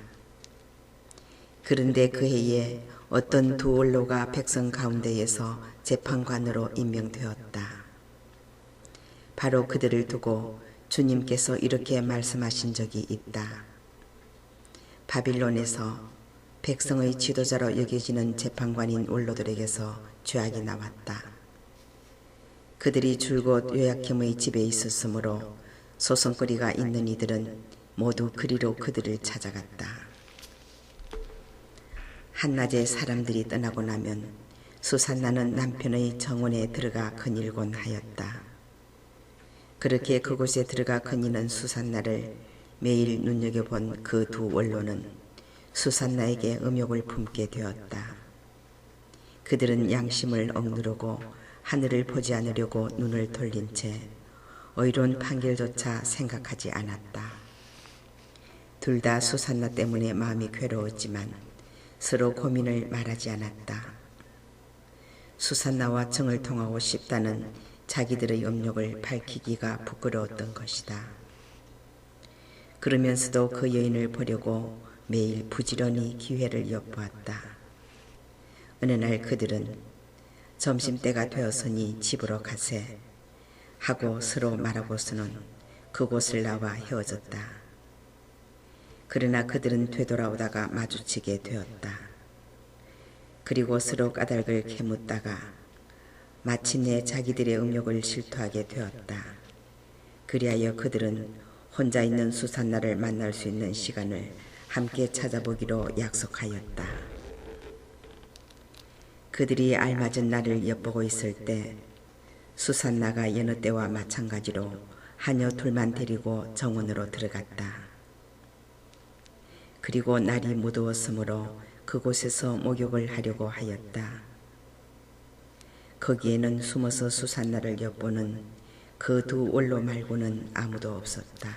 그런데 그 해에 어떤 두 원로가 백성 가운데에서 재판관으로 임명되었다. 바로 그들을 두고 주님께서 이렇게 말씀하신 적이 있다. 바빌론에서 백성의 지도자로 여겨지는 재판관인 원로들에게서 죄악이 나왔다. 그들이 줄곧 요야킴의 집에 있었으므로 소송거리가 있는 이들은 모두 그리로 그들을 찾아갔다. 한낮에 사람들이 떠나고 나면 수산나는 남편의 정원에 들어가 거닐곤 하였다. 그렇게 그곳에 들어가 거니는 수산나를 매일 눈여겨본 그 두 원로는 수산나에게 음욕을 품게 되었다. 그들은 양심을 억누르고 하늘을 보지 않으려고 눈을 돌린 채 의로운 판결조차 생각하지 않았다. 둘 다 수산나 때문에 마음이 괴로웠지만 서로 고민을 말하지 않았다. 수산나와 정을 통하고 싶다는 자기들의 음욕을 밝히기가 부끄러웠던 것이다. 그러면서도 그 여인을 보려고 매일 부지런히 기회를 엿보았다. 어느 날 그들은 점심때가 되었으니 집으로 가세 하고 서로 말하고서는 그곳을 나와 헤어졌다. 그러나 그들은 되돌아오다가 마주치게 되었다. 그리고 서로 까닭을 캐묻다가 마침내 자기들의 음욕을 실토하게 되었다. 그리하여 그들은 혼자 있는 수산나를 만날 수 있는 시간을 함께 찾아보기로 약속하였다. 그들이 알맞은 날을 엿보고 있을 때 수산나가 여느 때와 마찬가지로 하녀 둘만 데리고 정원으로 들어갔다. 그리고 날이 무더웠으므로 그곳에서 목욕을 하려고 하였다. 거기에는 숨어서 수산나를 엿보는 그 두 원로 말고는 아무도 없었다.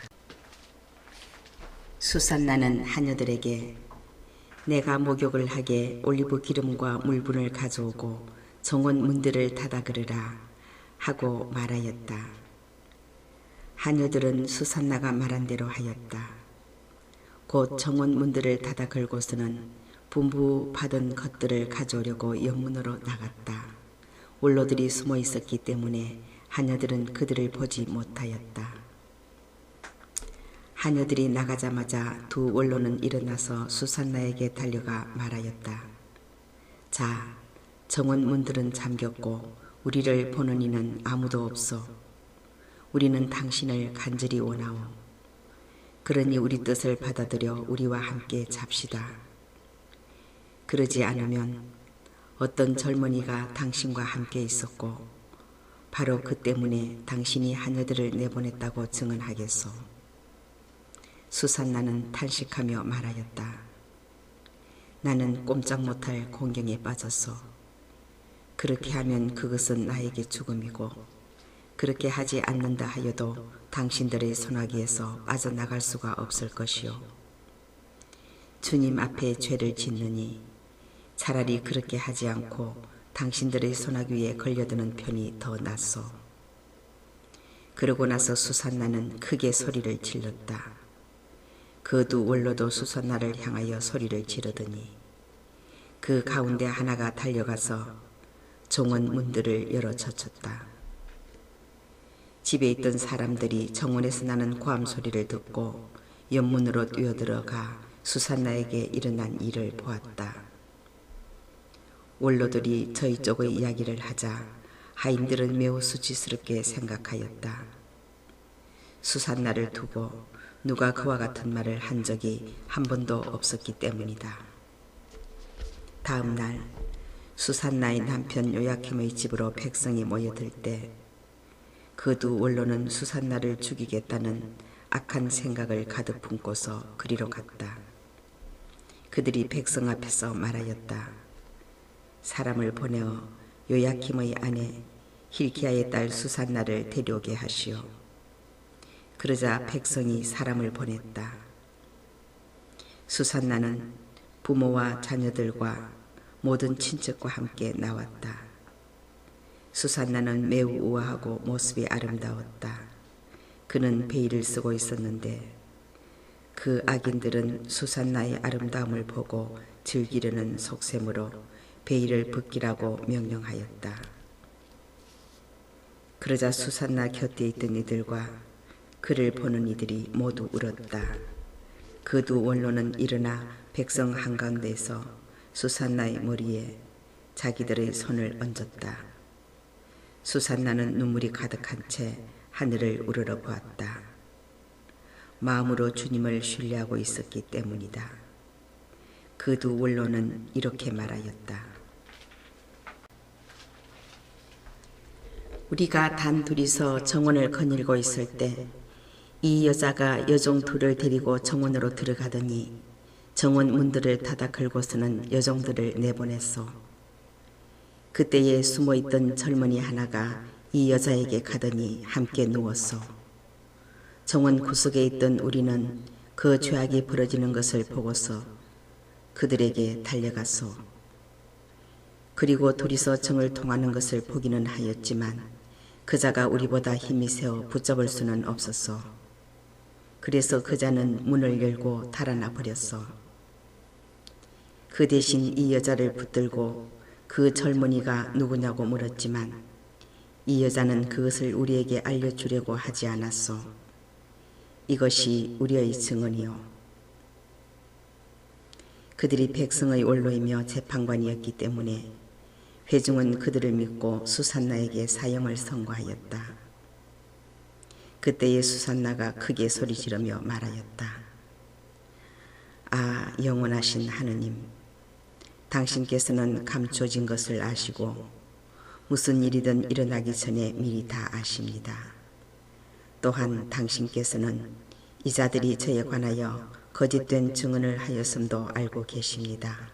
수산나는 하녀들에게 내가 목욕을 하게 올리브 기름과 물분을 가져오고 정원 문들을 닫아 그르라 하고 말하였다. 하녀들은 수산나가 말한 대로 하였다. 곧 정원 문들을 닫아 걸고서는 분부받은 것들을 가져오려고 영문으로 나갔다. 원로들이 숨어 있었기 때문에 하녀들은 그들을 보지 못하였다. 하녀들이 나가자마자 두 원로는 일어나서 수산나에게 달려가 말하였다. 자, 정원 문들은 잠겼고 우리를 보는 이는 아무도 없어. 우리는 당신을 간절히 원하오. 그러니 우리 뜻을 받아들여 우리와 함께 잡시다. 그러지 않으면 어떤 젊은이가 당신과 함께 있었고 바로 그 때문에 당신이 하녀들을 내보냈다고 증언하겠소. 수산나는 탄식하며 말하였다. 나는 꼼짝 못할 공경에 빠졌소. 그렇게 하면 그것은 나에게 죽음이고 그렇게 하지 않는다 하여도 당신들의 손아귀에서 빠져나갈 수가 없을 것이요. 주님 앞에 죄를 짓느니 차라리 그렇게 하지 않고 당신들의 손아귀에 걸려드는 편이 더 낫소. 그러고 나서 수산나는 크게 소리를 질렀다. 그 두 원로도 수산나를 향하여 소리를 지르더니 그 가운데 하나가 달려가서 정원 문들을 열어 젖혔다. 집에 있던 사람들이 정원에서 나는 고함 소리를 듣고 옆문으로 뛰어들어가 수산나에게 일어난 일을 보았다. 원로들이 저희 쪽의 이야기를 하자 하인들은 매우 수치스럽게 생각하였다. 수산나를 두고 누가 그와 같은 말을 한 적이 한 번도 없었기 때문이다. 다음 날 수산나의 남편 요야킴의 집으로 백성이 모여들 때 그 두 원로는 수산나를 죽이겠다는 악한 생각을 가득 품고서 그리로 갔다. 그들이 백성 앞에서 말하였다. 사람을 보내어 요야킴의 아내 힐기야의 딸 수산나를 데려오게 하시오. 그러자 백성이 사람을 보냈다. 수산나는 부모와 자녀들과 모든 친척과 함께 나왔다. 수산나는 매우 우아하고 모습이 아름다웠다. 그는 베일을 쓰고 있었는데 그 악인들은 수산나의 아름다움을 보고 즐기려는 속셈으로 베일을 벗기라고 명령하였다. 그러자 수산나 곁에 있던 이들과 그를 보는 이들이 모두 울었다. 그 두 원로는 일어나 백성 한가운데에서 수산나의 머리에 자기들의 손을 얹었다. 수산나는 눈물이 가득한 채 하늘을 우러러 보았다. 마음으로 주님을 신뢰하고 있었기 때문이다. 그 두 원로는 이렇게 말하였다. 우리가 단 둘이서 정원을 거닐고 있을 때 이 여자가 여종 둘을 데리고 정원으로 들어가더니 정원 문들을 닫아 걸고서는 여종들을 내보냈소. 그때에 숨어있던 젊은이 하나가 이 여자에게 가더니 함께 누웠소. 정원 구석에 있던 우리는 그 죄악이 벌어지는 것을 보고서 그들에게 달려갔소. 그리고 둘이서 정을 통하는 것을 보기는 하였지만 그자가 우리보다 힘이 세어 붙잡을 수는 없었소. 그래서 그자는 문을 열고 달아나 버렸소. 그 대신 이 여자를 붙들고 그 젊은이가 누구냐고 물었지만 이 여자는 그것을 우리에게 알려주려고 하지 않았소. 이것이 우리의 증언이요. 그들이 백성의 원로이며 재판관이었기 때문에 회중은 그들을 믿고 수산나에게 사형을 선고하였다. 그때에 수산나가 크게 소리지르며 말하였다. 아, 영원하신 하느님, 당신께서는 감춰진 것을 아시고 무슨 일이든 일어나기 전에 미리 다 아십니다. 또한 당신께서는 이 자들이 저에 관하여 거짓된 증언을 하였음도 알고 계십니다.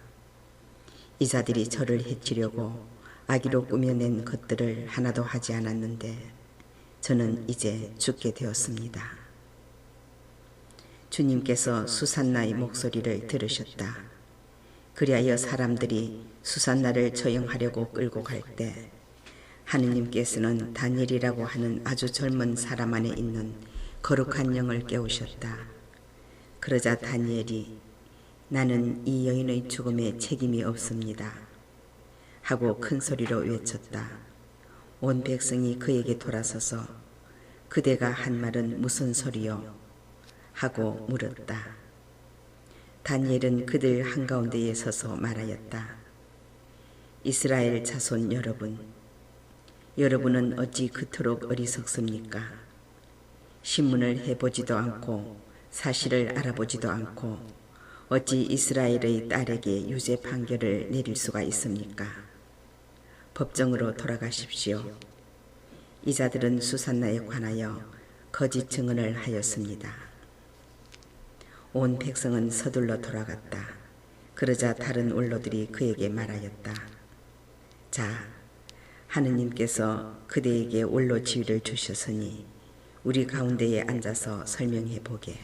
이 자들이 저를 해치려고 악의로 꾸며낸 것들을 하나도 하지 않았는데 저는 이제 죽게 되었습니다. 주님께서 수산나의 목소리를 들으셨다. 그리하여 사람들이 수산나를 처형하려고 끌고 갈 때 하느님께서는 다니엘이라고 하는 아주 젊은 사람 안에 있는 거룩한 영을 깨우셨다. 그러자 다니엘이 나는 이 여인의 죽음에 책임이 없습니다 하고 큰 소리로 외쳤다. 온 백성이 그에게 돌아서서 그대가 한 말은 무슨 소리요? 하고 물었다. 다니엘은 그들 한가운데에 서서 말하였다. 이스라엘 자손 여러분, 여러분은 어찌 그토록 어리석습니까? 신문을 해보지도 않고 사실을 알아보지도 않고 어찌 이스라엘의 딸에게 유죄 판결을 내릴 수가 있습니까? 법정으로 돌아가십시오. 이 자들은 수산나에 관하여 거짓 증언을 하였습니다. 온 백성은 서둘러 돌아갔다. 그러자 다른 원로들이 그에게 말하였다. 자, 하느님께서 그대에게 원로 지위를 주셨으니 우리 가운데에 앉아서 설명해 보게.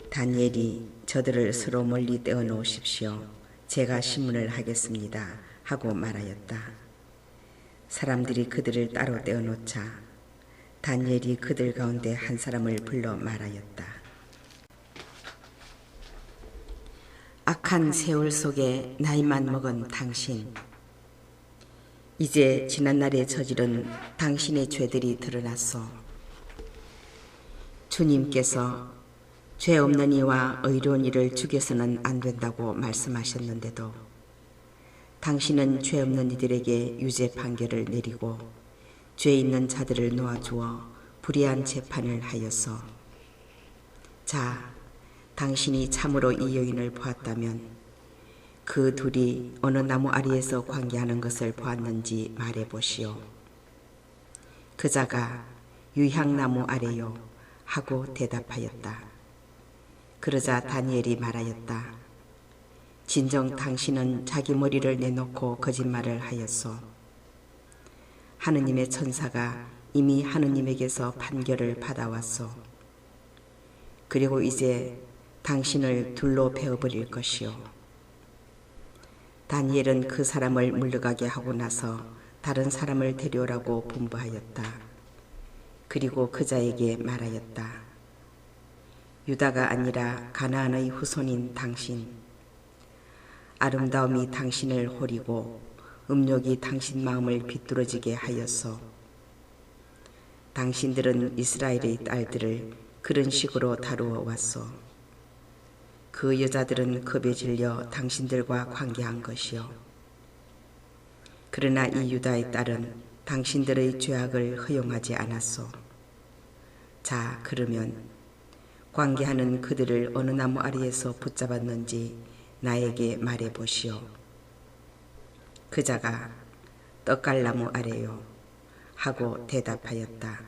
다니엘이 저들을 서로 멀리 떼어 놓으십시오. 제가 신문을 하겠습니다. 하고 말하였다. 사람들이 그들을 따로 떼어 놓자 다니엘이 그들 가운데 한 사람을 불러 말하였다. 악한 세월 속에 나이만 먹은 당신, 이제 지난날에 저지른 당신의 죄들이 드러났소. 주님께서 죄 없는 이와 의로운 이를 죽여서는 안 된다고 말씀하셨는데도 당신은 죄 없는 이들에게 유죄 판결을 내리고 죄 있는 자들을 놓아주어 불의한 재판을 하였소. 자, 당신이 참으로 이 여인을 보았다면 그 둘이 어느 나무 아래에서 관계하는 것을 보았는지 말해보시오. 그자가 유향나무 아래요 하고 대답하였다. 그러자 다니엘이 말하였다. 진정 당신은 자기 머리를 내놓고 거짓말을 하였소. 하느님의 천사가 이미 하느님에게서 판결을 받아왔소. 그리고 이제 당신을 둘로 베어버릴 것이요. 다니엘은 그 사람을 물러가게 하고 나서 다른 사람을 데려오라고 분부하였다. 그리고 그자에게 말하였다. 유다가 아니라 가나안의 후손인 당신, 아름다움이 당신을 호리고 음욕이 당신 마음을 비뚤어지게 하였소. 당신들은 이스라엘의 딸들을 그런 식으로 다루어 왔소. 그 여자들은 겁에 질려 당신들과 관계한 것이요. 그러나 이 유다의 딸은 당신들의 죄악을 허용하지 않았소. 자, 그러면 관계하는 그들을 어느 나무 아래에서 붙잡았는지 나에게 말해보시오. 그자가 떡갈나무 아래요 하고 대답하였다.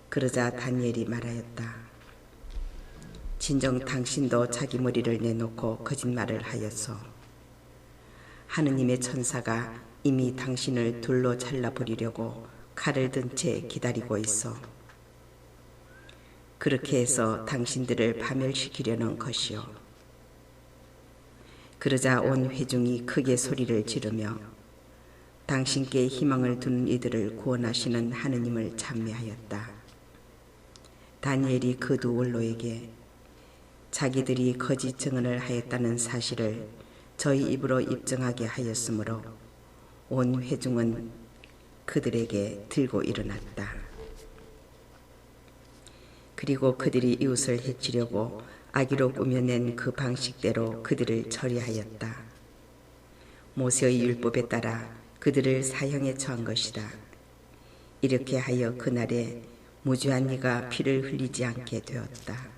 그러자 다니엘이 말하였다. 진정 당신도 자기 머리를 내놓고 거짓말을 하였소. 하느님의 천사가 이미 당신을 둘로 잘라버리려고 칼을 든 채 기다리고 있어. 그렇게 해서 당신들을 파멸시키려는 것이요. 그러자 온 회중이 크게 소리를 지르며 당신께 희망을 두는 이들을 구원하시는 하느님을 찬미하였다. 다니엘이 그 두 원로에게 자기들이 거짓 증언을 하였다는 사실을 저희 입으로 입증하게 하였으므로 온 회중은 그들에게 들고 일어났다. 그리고 그들이 이웃을 해치려고 악의로 꾸며낸 그 방식대로 그들을 처리하였다. 모세의 율법에 따라 그들을 사형에 처한 것이다. 이렇게 하여 그날에 무죄한 이가 피를 흘리지 않게 되었다.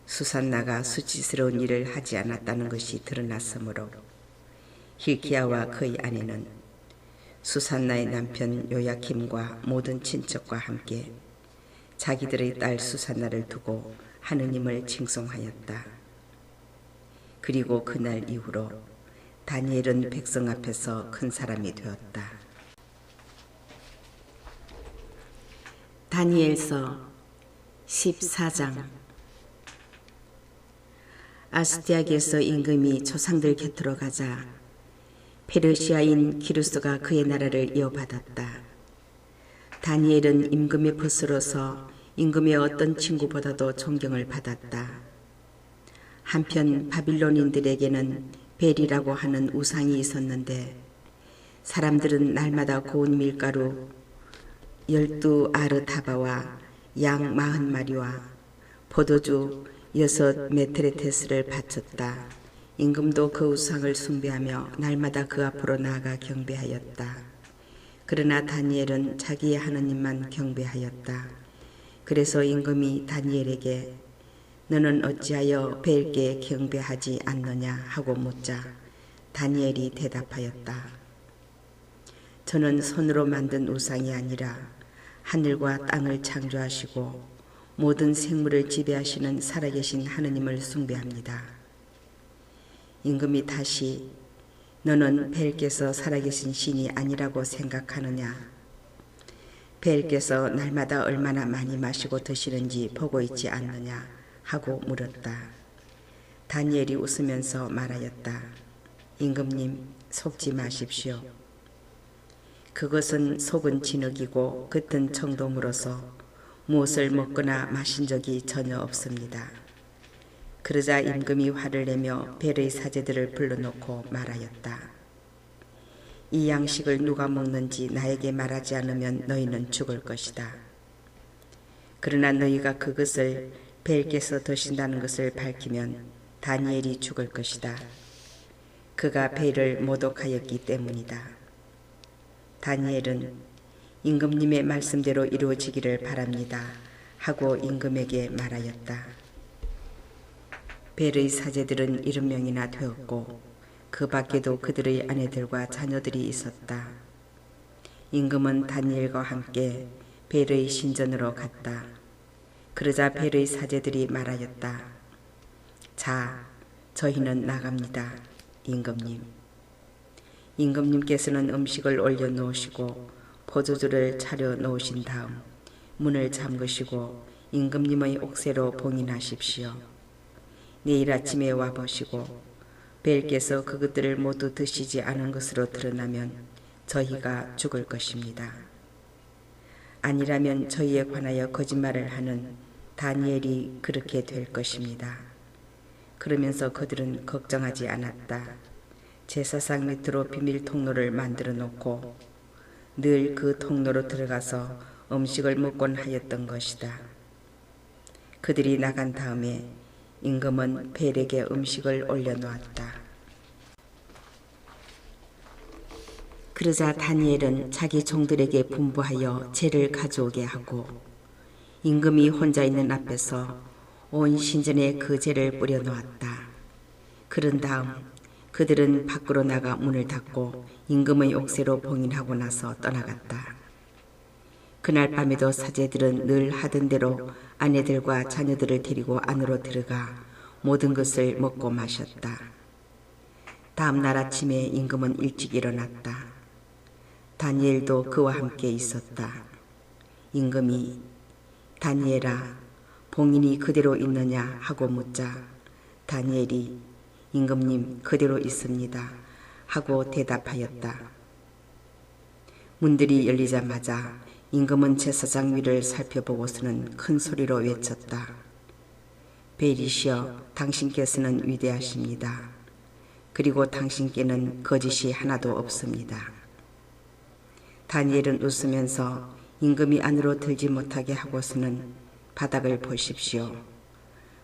수산나가 수치스러운 일을 하지 않았다는 것이 드러났으므로 hilki야와 그의 아내는 수산나의 남편 요야킴과 모든 친척과 함께 자기들의 딸 수산나를 두고 하느님을 칭송하였다. 그리고 그날 이후로 다니엘은 백성 앞에서 큰 사람이 되었다. 다니엘서 14장. 아스티악에서 임금이 조상들 곁으로 가자 페르시아인 기루스가 그의 나라를 이어받았다. 다니엘은 임금의 벗으로서 임금의 어떤 친구보다도 존경을 받았다. 한편 바빌론인들에게는 벨이라고 하는 우상이 있었는데 사람들은 날마다 고운 밀가루 12아르타바와 양 40마리와 포도주 6메트레테스를 바쳤다. 임금도 그 우상을 숭배하며 날마다 그 앞으로 나아가 경배하였다. 그러나 다니엘은 자기의 하느님만 경배하였다. 그래서 임금이 다니엘에게 너는 어찌하여 벨께 경배하지 않느냐 하고 묻자 다니엘이 대답하였다. 저는 손으로 만든 우상이 아니라 하늘과 땅을 창조하시고 모든 생물을 지배하시는 살아계신 하느님을 숭배합니다. 임금이 다시 너는 벨께서 살아계신 신이 아니라고 생각하느냐? 벨께서 날마다 얼마나 많이 마시고 드시는지 보고 있지 않느냐? 하고 물었다. 다니엘이 웃으면서 말하였다. 임금님, 속지 마십시오. 그것은 속은 진흙이고 겉은 청동으로서 무엇을 먹거나 마신 적이 전혀 없습니다. 그러자 임금이 화를 내며 벨의 사제들을 불러놓고 말하였다. 이 양식을 누가 먹는지 나에게 말하지 않으면 너희는 죽을 것이다. 그러나 너희가 그것을 벨께서 드신다는 것을 밝히면 다니엘이 죽을 것이다. 그가 벨을 모독하였기 때문이다. 다니엘은 임금님의 말씀대로 이루어지기를 바랍니다. 하고 임금에게 말하였다. 벨의 사제들은 70명이나 되었고 그 밖에도 그들의 아내들과 자녀들이 있었다. 임금은 다니엘과 함께 벨의 신전으로 갔다. 그러자 벨의 사제들이 말하였다. 자, 저희는 나갑니다. 임금님. 임금님께서는 음식을 올려놓으시고 포도주를 차려 놓으신 다음 문을 잠그시고 임금님의 옥새로 봉인하십시오. 내일 아침에 와보시고 벨께서 그것들을 모두 드시지 않은 것으로 드러나면 저희가 죽을 것입니다. 아니라면 저희에 관하여 거짓말을 하는 다니엘이 그렇게 될 것입니다. 그러면서 그들은 걱정하지 않았다. 제사상 밑으로 비밀 통로를 만들어 놓고 늘 그 통로로 들어가서 음식을 먹곤 하였던 것이다. 그들이 나간 다음에 임금은 벨에게 음식을 올려놓았다. 그러자 다니엘은 자기 종들에게 분부하여 재를 가져오게 하고 임금이 혼자 있는 앞에서 온 신전에 그 재를 뿌려 놓았다. 그런 다음 그들은 밖으로 나가 문을 닫고 임금의 옥새로 봉인하고 나서 떠나갔다. 그날 밤에도 사제들은 늘 하던 대로 아내들과 자녀들을 데리고 안으로 들어가 모든 것을 먹고 마셨다. 다음 날 아침에 임금은 일찍 일어났다. 다니엘도 그와 함께 있었다. 임금이 다니엘아, 봉인이 그대로 있느냐 하고 묻자 다니엘이 임금님 그대로 있습니다 하고 대답하였다. 문들이 열리자마자 임금은 제사장 위를 살펴보고서는 큰 소리로 외쳤다. 벨이시여, 당신께서는 위대하십니다. 그리고 당신께는 거짓이 하나도 없습니다. 다니엘은 웃으면서 임금이 안으로 들지 못하게 하고서는 바닥을 보십시오.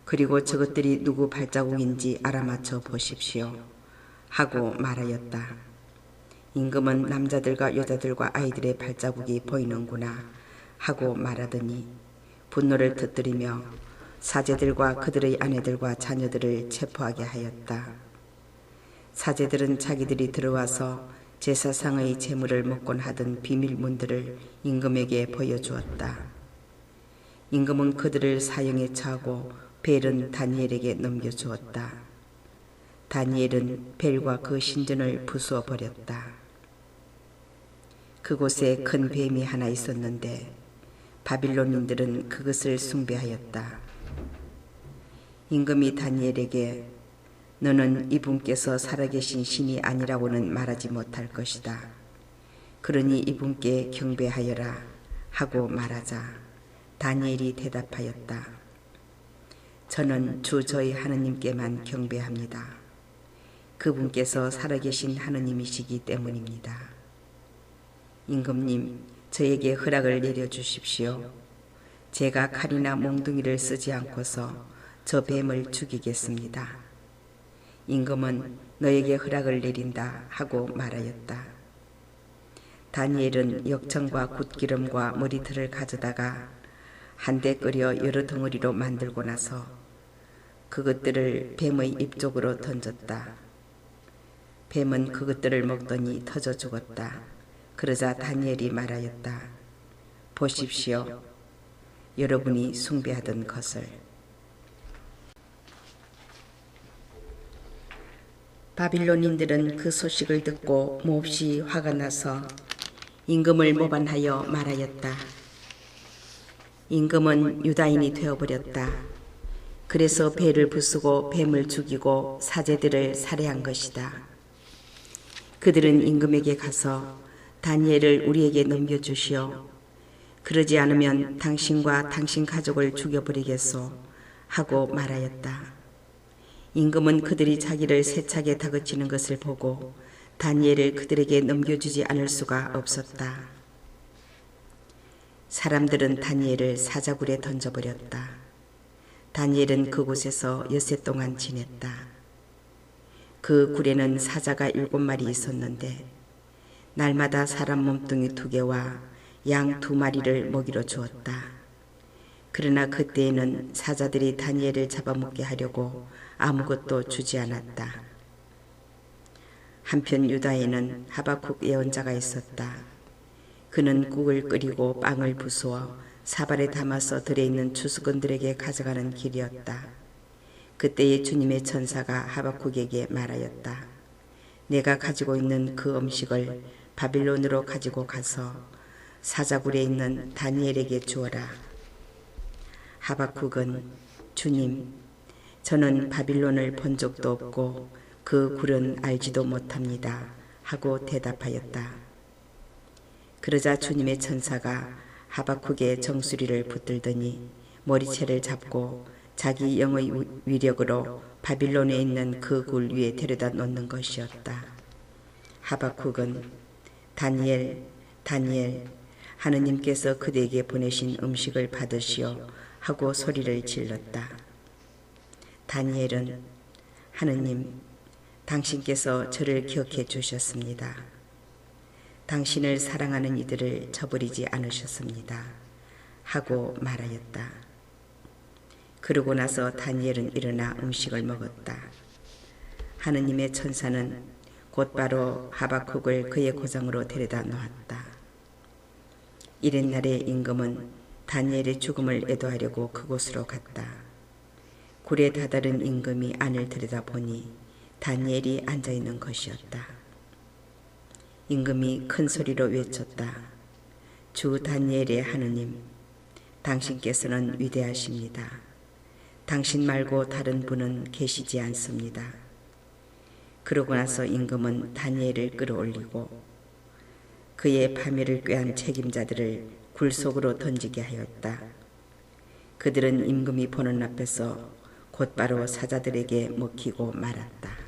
그리고 저것들이 누구 발자국인지 알아맞혀 보십시오 하고 말하였다. 임금은 남자들과 여자들과 아이들의 발자국이 보이는구나 하고 말하더니 분노를 터뜨리며 사제들과 그들의 아내들과 자녀들을 체포하게 하였다. 사제들은 자기들이 들어와서 제사상의 재물을 먹곤 하던 비밀문들을 임금에게 보여주었다. 임금은 그들을 사형에 처하고 벨은 다니엘에게 넘겨주었다. 다니엘은 벨과 그 신전을 부수어 버렸다. 그곳에 큰 뱀이 하나 있었는데 바빌론인들은 그것을 숭배하였다. 임금이 다니엘에게 너는 이분께서 살아계신 신이 아니라고는 말하지 못할 것이다. 그러니 이분께 경배하여라 하고 말하자 다니엘이 대답하였다. 저는 주 저희 하느님께만 경배합니다. 그분께서 살아계신 하느님이시기 때문입니다. 임금님, 저에게 허락을 내려주십시오. 제가 칼이나 몽둥이를 쓰지 않고서 저 뱀을 죽이겠습니다. 임금은 너에게 허락을 내린다 하고 말하였다. 다니엘은 역청과 굿기름과 머리털을 가져다가 한데 끓여 여러 덩어리로 만들고 나서 그것들을 뱀의 입 쪽으로 던졌다. 뱀은 그것들을 먹더니 터져 죽었다. 그러자 다니엘이 말하였다. 보십시오. 여러분이 숭배하던 것을. 바빌론인들은 그 소식을 듣고 몹시 화가 나서 임금을 모반하여 말하였다. 임금은 유다인이 되어버렸다. 그래서 벨을 부수고 뱀을 죽이고 사제들을 살해한 것이다. 그들은 임금에게 가서 다니엘을 우리에게 넘겨주시오. 그러지 않으면 당신과 당신 가족을 죽여버리겠소 하고 말하였다. 임금은 그들이 자기를 세차게 다그치는 것을 보고 다니엘을 그들에게 넘겨주지 않을 수가 없었다. 사람들은 다니엘을 사자굴에 던져버렸다. 다니엘은 그곳에서 엿새 동안 지냈다. 그 굴에는 사자가 7마리 있었는데 날마다 사람 몸뚱이 2개와 양 2마리를 먹이로 주었다. 그러나 그때에는 사자들이 다니엘을 잡아먹게 하려고 아무것도 주지 않았다. 한편 유다에는 하박국 예언자가 있었다. 그는 국을 끓이고 빵을 부수어 사발에 담아서 들에 있는 추수건들에게 가져가는 길이었다. 그때에 주님의 천사가 하박국에게 말하였다. 내가 가지고 있는 그 음식을 바빌론으로 가지고 가서 사자굴에 있는 다니엘에게 주어라. 하박국은 주님, 저는 바빌론을 본 적도 없고 그 굴은 알지도 못합니다 하고 대답하였다. 그러자 주님의 천사가 하박국의 정수리를 붙들더니 머리채를 잡고 자기 영의 위력으로 바빌론에 있는 그 굴 위에 데려다 놓는 것이었다. 하박국은 다니엘, 다니엘, 하느님께서 그대에게 보내신 음식을 받으시오 하고 소리를 질렀다. 다니엘은 하느님, 당신께서 저를 기억해 주셨습니다. 당신을 사랑하는 이들을 저버리지 않으셨습니다. 하고 말하였다. 그러고 나서 다니엘은 일어나 음식을 먹었다. 하느님의 천사는 곧바로 하박국을 그의 고장으로 데려다 놓았다. 이튿날에 임금은 다니엘의 죽음을 애도하려고 그곳으로 갔다. 굴에 다다른 임금이 안을 들여다보니 다니엘이 앉아있는 것이었다. 임금이 큰 소리로 외쳤다. 주 다니엘의 하느님, 당신께서는 위대하십니다. 당신 말고 다른 분은 계시지 않습니다. 그러고 나서 임금은 다니엘을 끌어올리고 그의 파멸을 꾀한 책임자들을 굴 속으로 던지게 하였다. 그들은 임금이 보는 앞에서 곧바로 사자들에게 먹히고 말았다.